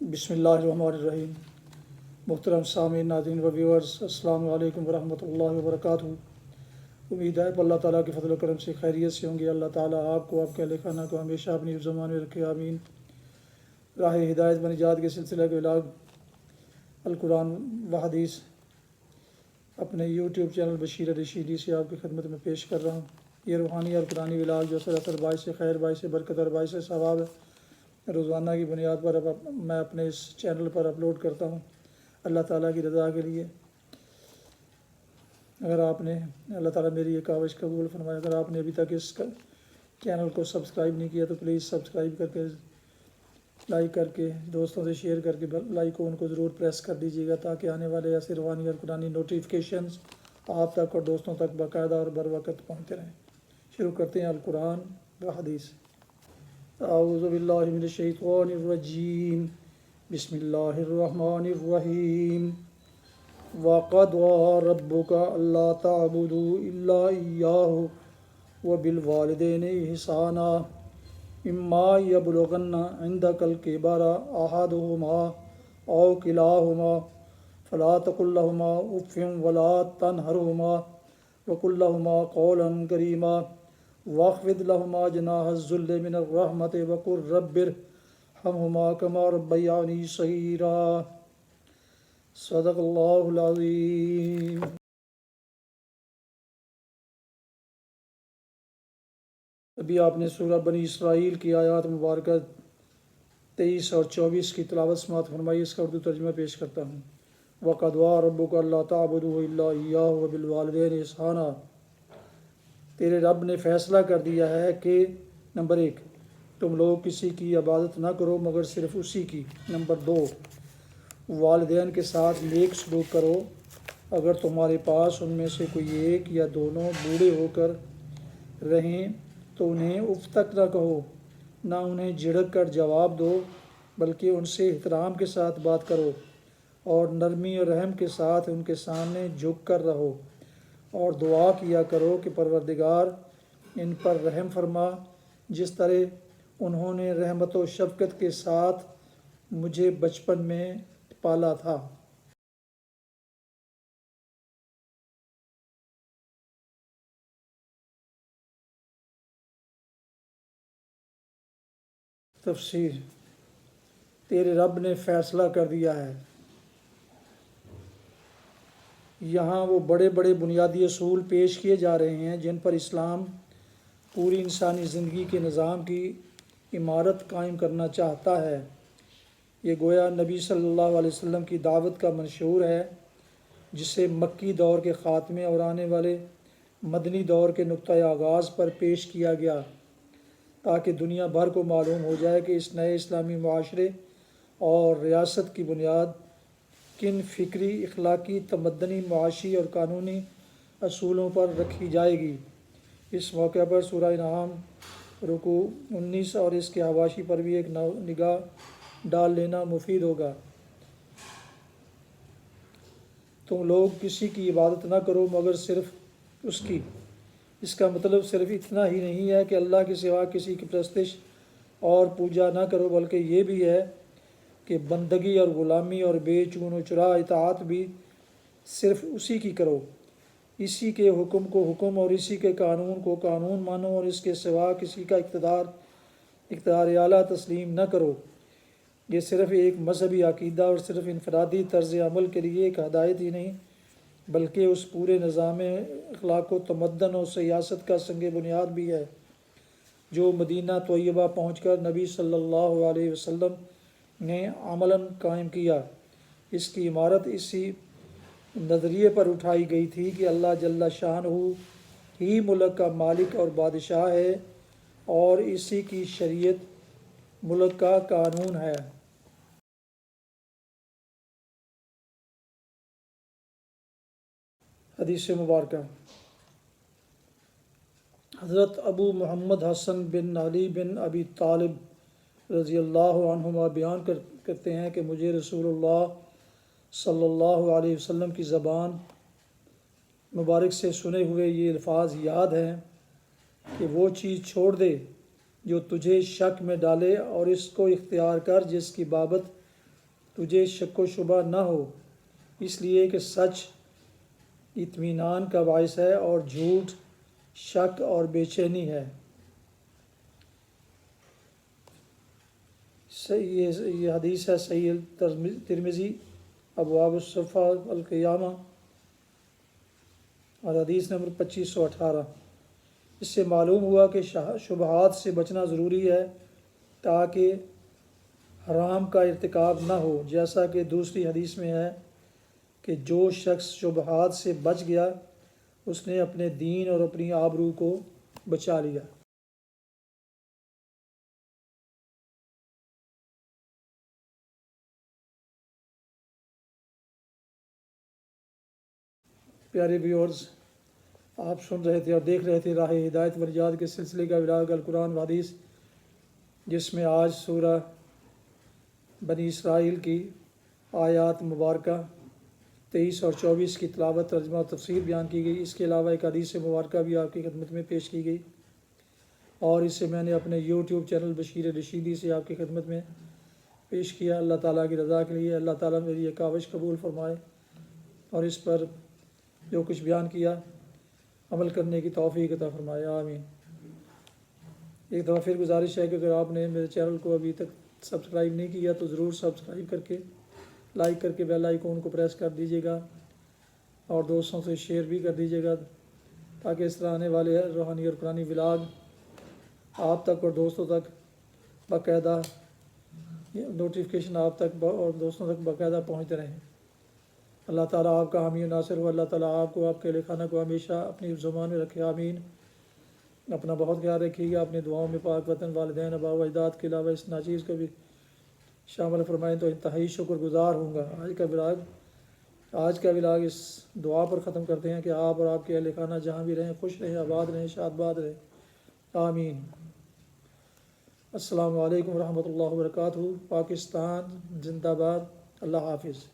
بسم اللہ الرحمن الرحیم۔ محترم سامعین، ناظرین و ویورز، السلام علیکم ورحمۃ اللہ وبرکاتہ۔ امید ہے اللہ تعالیٰ کے فضل و کرم سے خیریت سے ہوں گے۔ اللہ تعالیٰ آپ کو، آپ کے اہل خانہ کو ہمیشہ اپنی زمان میں رکھے، آمین۔ راہ ہدایت و نجات کے سلسلہ کے ولاگ القرآن و حدیث اپنے یوٹیوب چینل بشیر رشیدی سے آپ کی خدمت میں پیش کر رہا ہوں۔ یہ روحانی اور قرآنی ولاگ جو سراسر باعث خیر، باعث برکت اور باعث ثواب روزانہ کی بنیاد پر میں اپنے اس چینل پر اپلوڈ کرتا ہوں، اللہ تعالیٰ کی رضا کے لیے۔ اگر آپ نے، اللہ تعالیٰ میری یہ کاوش قبول فرمائے، اگر آپ نے ابھی تک اس چینل کو سبسکرائب نہیں کیا تو پلیز سبسکرائب کر کے، لائک کر کے، دوستوں سے شیئر کر کے لائک کو ان کو ضرور پریس کر دیجیے گا، تاکہ آنے والے ایسے روحانی اور قرآنی نوٹیفیکیشنز آپ تک اور دوستوں تک باقاعدہ اور بر وقت پہنچتے رہیں۔ شروع کرتے ہیں القرآن و حدیث۔ اعوذ باللہ من الشیطان الرجیم، بسم اللہ الرحمن الرحیم۔ وَقَضَىٰ رَبُّكَ أَلَّا تَعْبُدُوا إِلَّا إِيَّاهُ وَبِالْوَالِدَيْنِ إِحْسَانًا إِمَّا يَبْلُغَنَّ عِندَكَ الْكِبَرَ أَحَدُهُمَا أَوْ كِلَاهُمَا فَلَا تَقُل لَّهُمَا أُفٍّ وَلَا تَنْهَرْهُمَا وَقُل لَّهُمَا قَوْلًا كَرِيمًا واخفض لهما جناح الذل من الرحمة وقل رب ارحمهما كما ربياني صغيرا۔ صدق اللہ العظیم۔ ابھی آپ نے سورہ بنی اسرائیل کی آیات مبارکہ 23 اور 24 کی تلاوت سماعت فرمائی۔ اس کا اردو ترجمہ پیش کرتا ہوں۔ وَقَضَىٰ رَبُّكَ أَلَّا تَعْبُدُوا إِلَّا إِيَّاهُ وَبِالْوَالِدَيْنِ إِحْسَانًا۔ تیرے رب نے فیصلہ کر دیا ہے کہ نمبر 1، تم لوگ کسی کی عبادت نہ کرو مگر صرف اسی کی۔ نمبر 2، والدین کے ساتھ نیک سلوک کرو، اگر تمہارے پاس ان میں سے کوئی ایک یا دونوں بوڑھے ہو کر رہیں تو انہیں اف تک نہ کہو، نہ انہیں جھڑک کر جواب دو، بلکہ ان سے احترام کے ساتھ بات کرو اور نرمی اور رحم کے ساتھ ان کے سامنے جھک کر رہو، اور دعا کیا کرو کہ پروردگار ان پر رحم فرما، جس طرح انہوں نے رحمت و شفقت کے ساتھ مجھے بچپن میں پالا تھا۔ تفسیر۔ تیرے رب نے فیصلہ کر دیا ہے، یہاں وہ بڑے بڑے بنیادی اصول پیش کیے جا رہے ہیں جن پر اسلام پوری انسانی زندگی کے نظام کی عمارت قائم کرنا چاہتا ہے۔ یہ گویا نبی صلی اللہ علیہ وسلم کی دعوت کا منشور ہے، جسے مکی دور کے خاتمے اور آنے والے مدنی دور کے نقطۂ آغاز پر پیش کیا گیا، تاکہ دنیا بھر کو معلوم ہو جائے کہ اس نئے اسلامی معاشرے اور ریاست کی بنیاد کن فکری، اخلاقی، تمدنی، معاشی اور قانونی اصولوں پر رکھی جائے گی۔ اس موقع پر سورہ انعام رکوع 19 اور اس کے حواشی پر بھی ایک نگاہ ڈال لینا مفید ہوگا۔ تم لوگ کسی کی عبادت نہ کرو مگر صرف اس کی۔ اس کا مطلب صرف اتنا ہی نہیں ہے کہ اللہ کے سوا کسی کی پرستش اور پوجا نہ کرو، بلکہ یہ بھی ہے کہ بندگی اور غلامی اور بے چون و چرا اطاعت بھی صرف اسی کی کرو۔ اسی کے حکم کو حکم اور اسی کے قانون کو قانون مانو، اور اس کے سوا کسی کا اقتدار اعلیٰ تسلیم نہ کرو۔ یہ صرف ایک مذہبی عقیدہ اور صرف انفرادی طرز عمل کے لیے ایک ہدایت ہی نہیں، بلکہ اس پورے نظام اخلاق و تمدن اور سیاست کا سنگ بنیاد بھی ہے، جو مدینہ طیبہ پہنچ کر نبی صلی اللہ علیہ وسلم نے عملاً قائم کیا۔ اس کی عمارت اسی نظریے پر اٹھائی گئی تھی کہ اللہ جل شانہ ہی ملک کا مالک اور بادشاہ ہے، اور اسی کی شریعت ملک کا قانون ہے۔ حدیث مبارکہ۔ حضرت ابو محمد حسن بن علی بن ابی طالب رضی اللہ عنہما بیان کرتے ہیں کہ مجھے رسول اللہ صلی اللہ علیہ وسلم کی زبان مبارک سے سنے ہوئے یہ الفاظ یاد ہیں کہ وہ چیز چھوڑ دے جو تجھے شک میں ڈالے، اور اس کو اختیار کر جس کی بابت تجھے شک و شبہ نہ ہو، اس لیے کہ سچ اطمینان کا باعث ہے اور جھوٹ شک اور بے چینی ہے۔ یہ حدیث ہے صحیح ترمذی ابواب الصفا القیامہ اور حدیث نمبر 2518۔ اس سے معلوم ہوا کہ شبہات سے بچنا ضروری ہے تاکہ حرام کا ارتکاب نہ ہو، جیسا کہ دوسری حدیث میں ہے کہ جو شخص شبہات سے بچ گیا اس نے اپنے دین اور اپنی آبرو کو بچا لیا۔ پیارے ویورز، آپ سن رہے تھے اور دیکھ رہے تھے راہ ہدایت و نجات کے سلسلے کا ولاگ القرآن و حدیث، جس میں آج سورہ بنی اسرائیل کی آیات مبارکہ 23 اور 24 کی تلاوت، ترجمہ اور تفسیر بیان کی گئی۔ اس کے علاوہ ایک حدیث مبارکہ بھی آپ کی خدمت میں پیش کی گئی، اور اسے میں نے اپنے یوٹیوب چینل بشیر رشیدی سے آپ کی خدمت میں پیش کیا۔ اللہ تعالیٰ کی رضا کے لیے اللہ تعالیٰ میری یہ کاوش قبول فرمائے اور اس پر جو کچھ بیان کیا عمل کرنے کی توفیق عطا فرمائے، آمین۔ ایک دفعہ پھر گزارش ہے کہ اگر آپ نے میرے چینل کو ابھی تک سبسکرائب نہیں کیا تو ضرور سبسکرائب کر کے لائک کر کے بیل آئیکن کو پریس کر دیجیے گا اور دوستوں سے شیئر بھی کر دیجیے گا، تاکہ اس طرح آنے والے روحانی اور قرآنی ولاگ آپ تک اور دوستوں تک باقاعدہ نوٹیفیکیشن آپ تک اور دوستوں تک باقاعدہ پہنچتے رہیں۔ اللہ تعالیٰ آپ کا حامی و ناصر ہو۔ اللہ تعالیٰ آپ کو، آپ کے اہل خانہ کو ہمیشہ اپنی زبان میں رکھے، آمین۔ اپنا بہت خیال رکھیے گا، اپنی دعاؤں میں پاک وطن، والدین، آباء و اجداد کے علاوہ اس ناچیز کو بھی شامل فرمائیں تو انتہائی شکر گزار ہوں گا۔ آج کا ولاگ اس دعا پر ختم کرتے ہیں کہ آپ اور آپ کے اہل خانہ جہاں بھی رہیں خوش رہیں، آباد رہیں، شاد باد رہیں، آمین۔ السلام علیکم ورحمۃ اللہ وبرکاتہ۔ پاکستان زندہ باد۔ اللہ حافظ۔